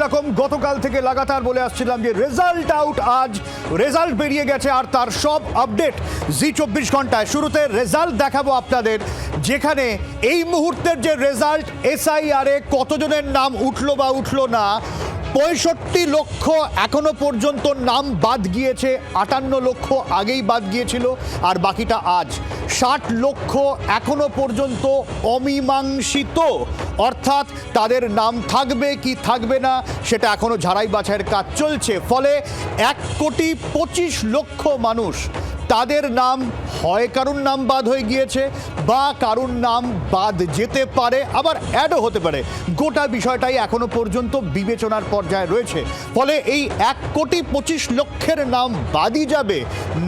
যেরকম গতকাল থেকে লাগাতার বলে আসছিলাম যে রেজাল্ট আউট, আজ রেজাল্ট বেরিয়ে গেছে আর তার সব আপডেট জি24 ঘন্টায়। শুরুতে রেজাল্ট দেখাবো আপনাদের, যেখানে এই মুহূর্তের যে রেজাল্ট, এসআইআরে কতজনের নাম উঠলো বা উঠলো না। 65 লক্ষ এখনো পর্যন্ত নাম বাদ গিয়েছে, 58 লক্ষ আগেই বাদ গিয়েছিল আর বাকিটা আজ। 60 লক্ষ এখনো পর্যন্ত অমীমাংসিত, অর্থাৎ তাদের নাম থাকবে কি থাকবে না সেটা এখনো ঝাড়াই বাছাইয়ের কাজ চলছে। ফলে 1,25,00,000 মানুষ, তাদের নাম হয় কারুর নাম বাদ হয়ে গিয়েছে বা কারুর নাম বাদ যেতে পারে, আবার অ্যাডও হতে পারে। গোটা বিষয়টাই এখনো পর্যন্ত বিবেচনার পর্যায়ে রয়েছে। ফলে এই 1,25,00,000 নাম বাদই যাবে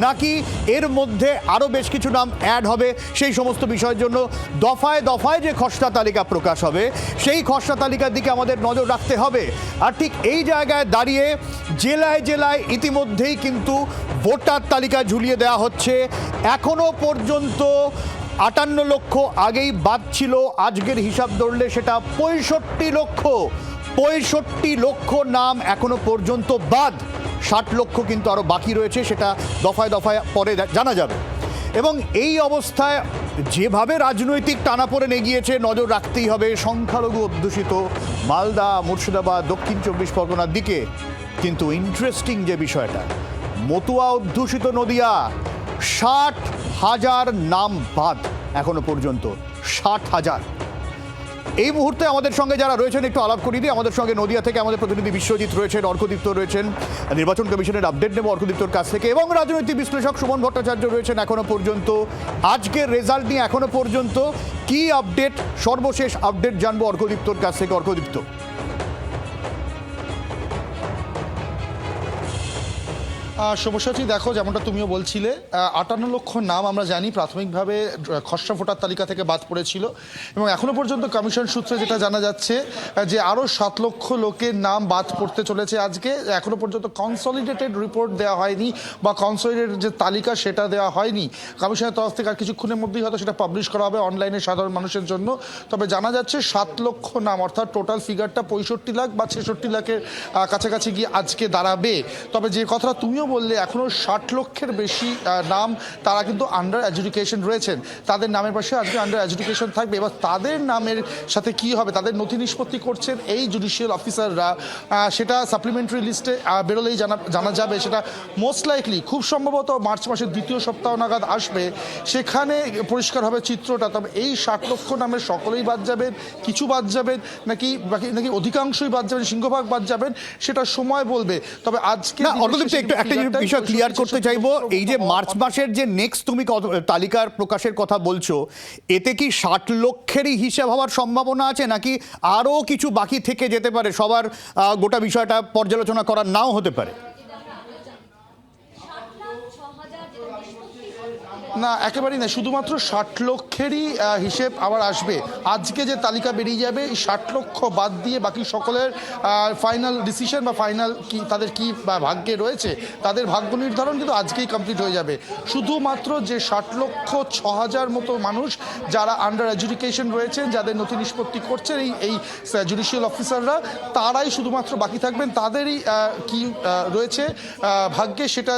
নাকি এর মধ্যে আরও বেশ কিছু নাম অ্যাড হবে, সেই সমস্ত বিষয়ের জন্য দফায় দফায় যে খসড়া তালিকা প্রকাশ হবে, সেই খসড়া তালিকার দিকে আমাদের নজর রাখতে হবে। আর ঠিক এই জায়গায় দাঁড়িয়ে জেলায় জেলায় ইতিমধ্যেই কিন্তু ভোটার তালিকা ঝুলিয়ে দেওয়া হচ্ছে। এখনো পর্যন্ত 58 লক্ষ আগেই বাদ ছিল, আজকের হিসাব ধরলে সেটা 65 লক্ষ। 65 লক্ষ নাম এখনো পর্যন্ত বাদ, 60 লক্ষ কিন্তু আরো বাকি রয়েছে, সেটা দফায় দফায় পরে জানা যাবে। এবং এই অবস্থায় যেভাবে রাজনৈতিক টানাপোড়েন এগিয়েছে, নজর রাখতেই হবে সংখ্যালঘু অধ্যুষিত মালদা, মুর্শিদাবাদ, দক্ষিণ 24 পরগনার দিকে। কিন্তু ইন্টারেস্টিং যে বিষয়টা, মতুয়া অধ্যুষিত নদিয়া, 60,000 নাম বাদ এখনো পর্যন্ত, 60,000। এই মুহূর্তে আমাদের সঙ্গে যারা রয়েছেন একটু আলাপ করিয়ে দিই। আমাদের সঙ্গে নদিয়া থেকে আমাদের প্রতিনিধি বিশ্বজিৎ রয়েছেন, অর্কদীপ্ত রয়েছেন, নির্বাচন কমিশনের আপডেট নেব অর্কদীপ্তর কাছ থেকে, এবং রাজনৈতিক বিশ্লেষক সুমন ভট্টাচার্য রয়েছেন এখনো পর্যন্ত। আজকের রেজাল্ট নিয়ে এখনো পর্যন্ত কি আপডেট, সর্বশেষ আপডেট জানবো অর্কদীপ্তর কাছ থেকে। অর্কদীপ্ত, সমস্যাটি দেখো, যেমনটা তুমিও বলছিলে, 58 লক্ষ নাম আমরা জানি প্রাথমিকভাবে খসড়া ভোটার তালিকা থেকে বাদ পড়েছিল, এবং এখনো পর্যন্ত কমিশন সূত্রে যেটা জানা যাচ্ছে যে আরও 7 লক্ষ লোকের নাম বাদ পড়তে চলেছে আজকে। এখনো পর্যন্ত কনসলিডেটেড রিপোর্ট দেওয়া হয়নি বা কনসলিডেটেড যে তালিকা সেটা দেওয়া হয়নি কমিশনের তরফ থেকে। আর কিছুক্ষণের মধ্যেই হয়তো সেটা পাবলিশ করা হবে অনলাইনে সাধারণ মানুষের জন্য। তবে জানা যাচ্ছে 7 লক্ষ নাম, অর্থাৎ টোটাল ফিগারটা 65 লাখ বা 66 লাখের কাছাকাছি গিয়ে আজকে দাঁড়াবে। তবে যে কথাটা তুমিও বললে, এখনো 60 লক্ষের বেশি নাম তারা কিন্তু আন্ডার অ্যাডজুডিকেশন রয়েছেন, তাদের নামের পাশে আজকে আন্ডার অ্যাডজুডিকেশন থাকবে। এবার তাদের নামের সাথে কি হবে, তাদের নথি নিষ্পত্তি করছেন এই জুডিশিয়াল অফিসাররা, সেটা সাপ্লিমেন্টারি লিস্টে বেরোলেই জানা যাবে। সেটা মোস্ট লাইকলি খুব সম্ভবত মার্চ মাসের দ্বিতীয় সপ্তাহ নাগাদ আসবে, সেখানে পরিষ্কার হবে চিত্রটা। তবে এই 60 লক্ষ নামের সকলেই বাদ যাবেন, কিছু বাদ যাবেন নাকি অধিকাংশই বাদ যাবেন, সিংহভাগ বাদ যাবেন, সেটা সময় বলবে। তবে আজকে একটা বিষয় ক্লিয়ার করতে চাইবো, এই যে মার্চ মাসের যে নেক্সট তুমি তালিকার প্রকাশের কথা বলছো, এতে কি 60 লক্ষেরই হিসাব হওয়ার সম্ভাবনা আছে নাকি আরো কিছু বাকি থেকে যেতে পারে, সবার গোটা বিষয়টা পর্যালোচনা করা নাও হতে পারে? না, একেবারেই না, শুধুমাত্র 60 লক্ষেরই হিসেব আবার আসবে। আজকে যে তালিকা বেরিয়ে যাবে, এই 60 লক্ষ বাদ দিয়ে বাকি সকলের ফাইনাল ডিসিশন বা ফাইনাল কি তাদের কি ভাগ্যে রয়েছে, তাদের ভাগ্য নির্ধারণ কিন্তু আজকেই কমপ্লিট হয়ে যাবে। শুধুমাত্র যে 60,06,000 মতো মানুষ যারা আন্ডার অ্যাডজুডিকেশন রয়েছেন, যাদের নথি নিষ্পত্তি করছেন এই জুডিশিয়াল অফিসাররা, তারাই শুধুমাত্র বাকি থাকবেন। তাদেরই কি রয়েছে ভাগ্যে সেটা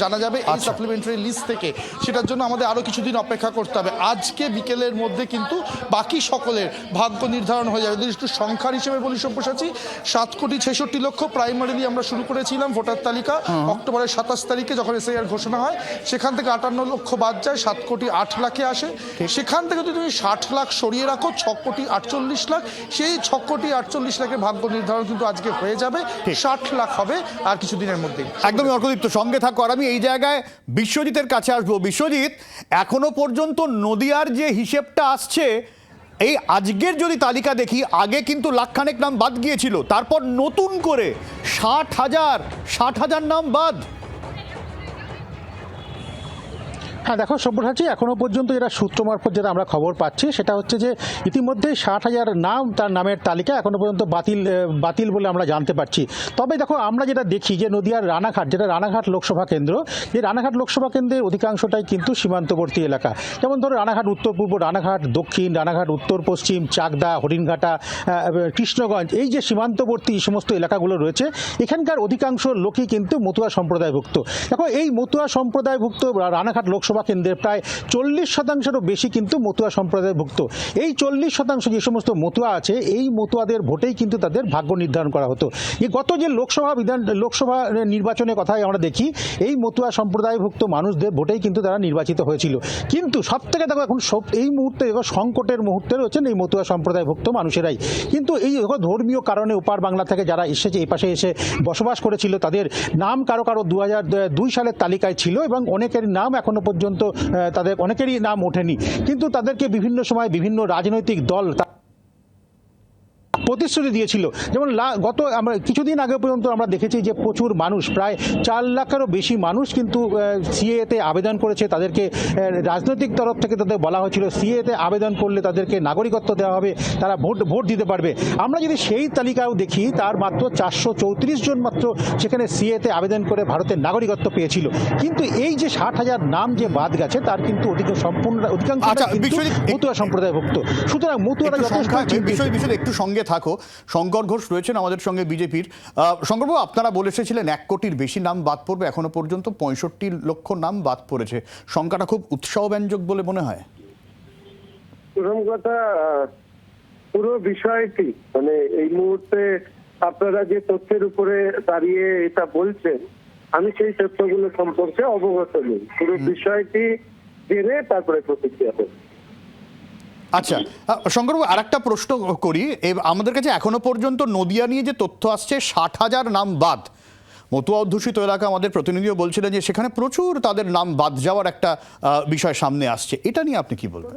জানা যাবে এই সাপ্লিমেন্টারি লিস্ট থেকে। সেটার জন্য আমাদের আরো কিছুদিন অপেক্ষা করতে হবে। আজকে বিকেলের মধ্যে কিন্তু বাকি সকলের ভাগ্য নির্ধারণ হয়ে যাবে। যদি একটু সংখ্যার হিসেবে বলি সব্যসাচী, 7,66,00,000 প্রাইমারিলি আমরা শুরু করেছিলাম ভোটার তালিকা অক্টোবরের 27 তারিখে যখন এসআইআর ঘোষণা হয়। সেখান থেকে 58 লক্ষ বাদ যায়, 7,08,00,000-এ আসে। সেখান থেকে যদি তুমি 60 লাখ সরিয়ে রাখো, 6,48,00,000, সেই 6,48,00,000 ভাগ্য নির্ধারণ কিন্তু আজকে হয়ে যাবে। 60 লাখ হবে আর কিছুদিনের মধ্যেই। একদমই অর্কদীপ্ত, সঙ্গে থাকো। আর আমি এই জায়গায় বিশ্বজিতের কাছে আসবো। বিশ্বজিৎ, এখনো পর্যন্ত নদিয়ার যে হিসেবটা আসছে, এই আজকের যদি তালিকা দেখি, আগে কিন্তু লাখখানেক নাম বাদ গিয়েছিল, তারপর নতুন করে 60,000 নাম বাদ। হ্যাঁ দেখো সব্যসাচী, এখনো পর্যন্ত যেটা সূত্র মারফত যেটা আমরা খবর পাচ্ছি সেটা হচ্ছে যে ইতিমধ্যে 60,000 নাম তার নামের তালিকা এখনো পর্যন্ত বাতিল বলে আমরা জানতে পারছি। তবে দেখো আমরা যেটা দেখি যে নদিয়ার রানাঘাট, যেটা রানাঘাট লোকসভা কেন্দ্র, এই রানাঘাট লোকসভা কেন্দ্রের অধিকাংশটাই কিন্তু সীমান্তবর্তী এলাকা। যেমন ধরো রানাঘাট উত্তর পূর্ব, রানাঘাট দক্ষিণ, রানাঘাট উত্তর পশ্চিম, চাকদা, হরিণঘাটা, কৃষ্ণগঞ্জ, এই যে সীমান্তবর্তী এই সমস্ত এলাকাগুলো রয়েছে, এখানকার অধিকাংশ লোকই কিন্তু মতুয়া সম্প্রদায়ভুক্ত। দেখো এই মতুয়া সম্প্রদায়ভুক্ত রানাঘাট লোকসভা কেন্দ্রের প্রায় 40%-এরও বেশি কিন্তু মতুয়া সম্প্রদায়ভুক্ত। এই 40% যে সমস্ত মতুয়া আছে, এই মতুয়াদের ভোটেই কিন্তু তাদের ভাগ্য নির্ধারণ করা হতো। এই গত যে লোকসভা নির্বাচনের কথাই আমরা দেখি, এই মতুয়া সম্প্রদায়ভুক্ত মানুষদের ভোটেই কিন্তু তারা নির্বাচিত হয়েছিল। কিন্তু সব থেকে দেখো এখন এই মুহূর্তে সংকটের মুহূর্তে রয়েছেন এই মতুয়া সম্প্রদায়ভুক্ত মানুষেরাই। কিন্তু এই ধর্মীয় কারণে ওপার বাংলা থেকে যারা এসেছে, এই পাশে এসে বসবাস করেছিল, তাদের নাম কারো 2002 সালের তালিকায় ছিল এবং অনেকের নাম এখনো পর্যন্ত তাদের অনেকেরই নাম ওঠেনি। কিন্তু তাদেরকে বিভিন্ন সময় বিভিন্ন রাজনৈতিক দল প্রতিশ্রুতি দিয়েছিল। যেমন গত আমরা কিছুদিন আগে পর্যন্ত আমরা দেখেছি যে প্রচুর মানুষ, প্রায় 4 লাখেরও বেশি মানুষ কিন্তু সিএতে আবেদন করেছে। তাদেরকে রাজনৈতিক তরফ থেকে তাদের বলা হয়েছিল সিএতে আবেদন করলে তাদেরকে নাগরিকত্ব দেওয়া হবে, তারা ভোট দিতে পারবে। আমরা যদি সেই তালিকাও দেখি, তার মাত্র 434 জন মাত্র সেখানে সিএতে আবেদন করে ভারতের নাগরিকত্ব পেয়েছিল। কিন্তু এই যে 60,000 নাম যে বাদ গেছে, তার কিন্তু অধিকাংশ মতুয়া সম্প্রদায়ভুক্ত। সুতরাং মতুয়ারা বিষয় একটু সঙ্গে থাকো। শঙ্কর ঘোষ রয়েছেন আমাদের সঙ্গে বিজেপির। শঙ্করবাবু, আপনারা বলে এসেছিলেন 1 কোটির বেশি নাম বাদ পড়বে, এখনো পর্যন্ত 65 লক্ষ নাম বাদ পড়েছে। সংখ্যাটা খুব উৎসাহব্যঞ্জক বলে মনে হয়। প্রথম কথা, পুরো বিষয়টি মানে এই মুহূর্তে আপনারা যে তথ্যের উপরে দাঁড়িয়ে এটা বলছেন, আমি সেই তথ্যগুলো সম্পর্কে অবগত নেই। পুরো বিষয়টি জেনে তারপরে প্রতিক্রিয়া দেব। আচ্ছা শঙ্করবাবু, আর একটা প্রশ্ন করি। আমাদের কাছে এখনো পর্যন্ত নদিয়া নিয়ে যে তথ্য আসছে, 60,000 নাম বাদ। মতুয়া অধ্যুষিত এলাকা, আমাদের প্রতিনিধিও বলছিলেন যে সেখানে প্রচুর তাদের নাম বাদ যাওয়ার একটা বিষয় সামনে আসছে। এটা নিয়ে আপনি কি বলবেন?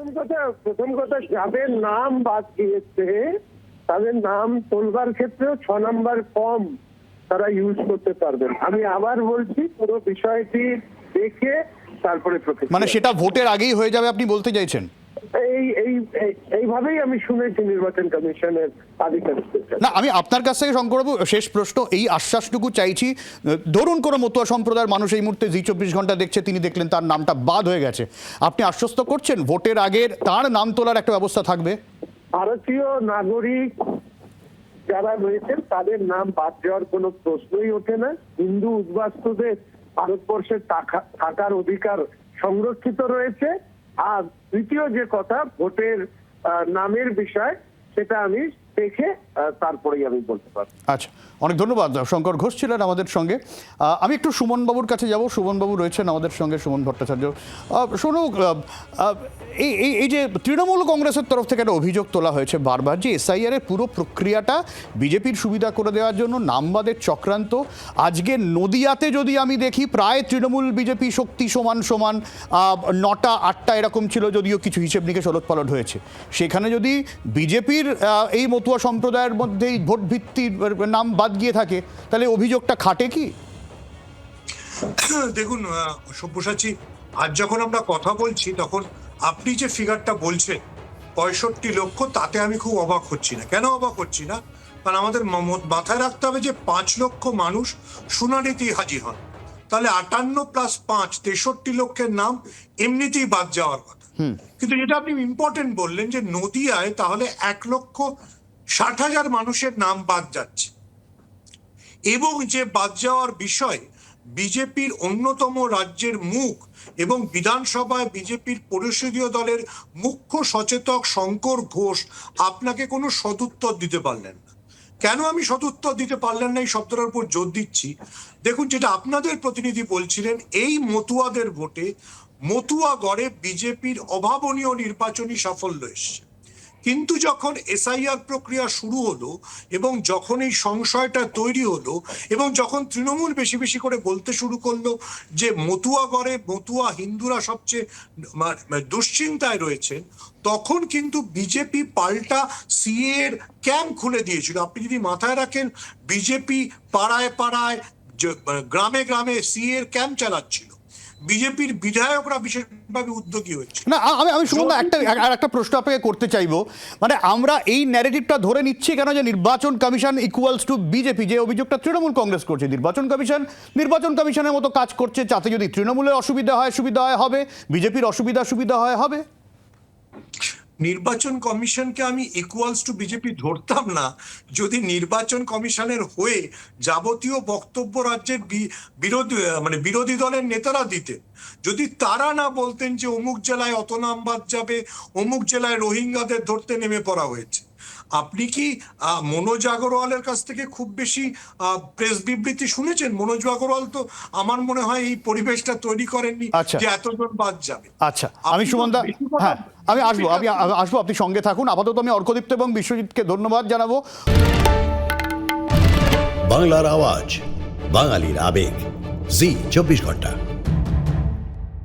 প্রথম কথা যাদের নাম বাদ গিয়েছে তাদের নাম তোলবার ক্ষেত্রেও 6 নাম্বার ফর্ম তারা ইউজ করতে পারবেন। আমি আবার বলছি, পুরো বিষয়টি দেখে তারপরে মানে সেটা ভোটের আগেই হয়ে যাবে আপনি বলতে চাইছেন? এইভাবেই আমি শুনেছি নির্বাচন কমিশনের আধিকারিকদের। না, আমি আপনার কাছ থেকে শঙ্করবাবু শেষ প্রশ্ন, এই আশ্বাসটুকু চাইছি। ধরুন কোনো মতুয়া সম্প্রদায়ের মানুষ এই মুহূর্তে জি 24 ঘন্টা দেখছে, তিনি দেখলেন তার নামটা বাদ হয়ে গেছে, আপনি আশ্বস্ত করছেন ভোটের আগের তার নাম তোলার একটা ব্যবস্থা থাকবে? ভারতীয় নাগরিক যারা রয়েছেন তাদের নাম বাদ যাওয়ার কোনো প্রশ্নই ওঠে না। হিন্দু উদ্বাস্তুদের ভারতবর্ষের থাকার অধিকার সংরক্ষিত রয়েছে। আর দ্বিতীয় যে কথা, ভোটের নামের বিষয়, সেটা আমি দেখে তারপরেই আমি বলতে পারবো। আচ্ছা, অনেক ধন্যবাদ। শঙ্কর ঘোষ ছিলেন আমাদের সঙ্গে। আমি একটু সুমন বাবুর কাছে যাব। সুমন বাবু রয়েছেন আমাদের সঙ্গে, সুমন ভট্টাচার্য। শুনুক, এই যে তৃণমূল কংগ্রেসের তরফ থেকে একটা অভিযোগ তোলা হয়েছে বারবার যে এসআইআর এর পুরো প্রক্রিয়াটা বিজেপির সুবিধা করে দেওয়ার জন্য নামবাদের চক্রান্ত। আজকে নদিয়াতে যদি আমি দেখি, প্রায় তৃণমূল বিজেপি শক্তি সমান 9টা 8টা এরকম ছিল, যদিও কিছু হিসেব নিকেশ ওলটপালট হয়েছে। সেখানে যদি বিজেপির এই মতুয়া সম্প্রদায়ের মধ্যেই ভোট ভিত্তির নাম বাদ গিয়ে থাকে, তাহলে অভিযোগটা খাটে কি? দেখুন সব্যসাচী, আজ যখন আমরা কথা বলছি তখন আপনি যে ফিগারটা বলছেন 65 লক্ষ, তাতে আমি খুব অবাক হচ্ছি না। কেন অবাক হচ্ছি না? কারণ আমাদের মাথায় রাখতে হবে যে 5 লক্ষ মানুষ শুনানিতেই হাজির হন, তাহলে 58 + 5 63 লক্ষের নাম এমনিতেই বাদ যাওয়ার কথা। কিন্তু যেটা আপনি ইম্পর্টেন্ট বললেন যে নদিয়ায় তাহলে 1,60,000 মানুষের নাম বাদ যাচ্ছে, এবং যে বাদ যাওয়ার বিষয় বিজেপির অন্যতম রাজ্যের মুখ এবং বিধানসভায় বিজেপির পরিষদীয় দলের মুখ্য সচেতক শঙ্কর ঘোষ আপনাকে কোনো সদুত্তর দিতে পারলেন না। কেন আমি সদুত্তর দিতে পারলেন না এই শব্দটার উপর জোর দিচ্ছি। দেখুন, যেটা আপনাদের প্রতিনিধি বলছিলেন, এই মতুয়াদের ভোটে মতুয়াগড়ে বিজেপির অভাবনীয় নির্বাচনী সাফল্য এসছে। কিন্তু যখন এসআইআর প্রক্রিয়া শুরু হলো এবং যখন এই সংশয়টা তৈরি হলো এবং যখন তৃণমূল বেশি বেশি করে বলতে শুরু করলো যে মতুয়াগড়ে মতুয়া হিন্দুরা সবচেয়ে দুশ্চিন্তায় রয়েছেন, তখন কিন্তু বিজেপি পাল্টা সিএ এর ক্যাম্প খুলে দিয়েছিল। আপনি যদি মাথায় রাখেন, বিজেপি পাড়ায় পাড়ায় গ্রামে গ্রামে সিএ এর ক্যাম্প চালাচ্ছিল। বিজেপির বিধায়করা বিশেষ ভাবে উদ্যোগী হচ্ছে। না আমি সুমন একটা প্রশ্ন আপনাকে করতে চাইবো, মানে আমরা এই ন্যারেটিভটা ধরে নিচ্ছি কেন যে নির্বাচন কমিশন ইকুয়ালস টু বিজেপি, যে অভিযোগটা তৃণমূল কংগ্রেস করছে। নির্বাচন কমিশনের মতো কাজ করছে, যাতে যদি তৃণমূলের অসুবিধা হয় হবে, বিজেপির সুবিধা হবে। নির্বাচন কমিশনকে আমি ইকুয়ালস টু বিজেপি ধরতাম না যদি নির্বাচন কমিশনের হয়ে যাবতীয় বক্তব্য রাজ্যের বিরোধী দলের নেতারা দিতেন। যদি তারা না বলতেন যে অমুক জেলায় অত নাম বাদ যাবে, অমুক জেলায় রোহিঙ্গাদের ধরতে নেমে পড়া হয়েছে। আপনি কি মনোজ আগরওয়ালের কাছ থেকে খুব বেশি প্রেস বিবৃতি শুনেছেন? মনোজ আগরওয়াল তো আমার মনে হয় এই পরিবেশটা তৈরি করেননি যে এতজন বাদ যাবে। আচ্ছা, আমি সুমনদা, হ্যাঁ আমি আসবো, আপনি সঙ্গে থাকুন। আপাতত আমি অর্কদীপ্ত এবং বিশ্বজিৎকে ধন্যবাদ জানাবো। বাংলার আওয়াজ, বাঙালির আবেগ, জি 24 ঘন্টা।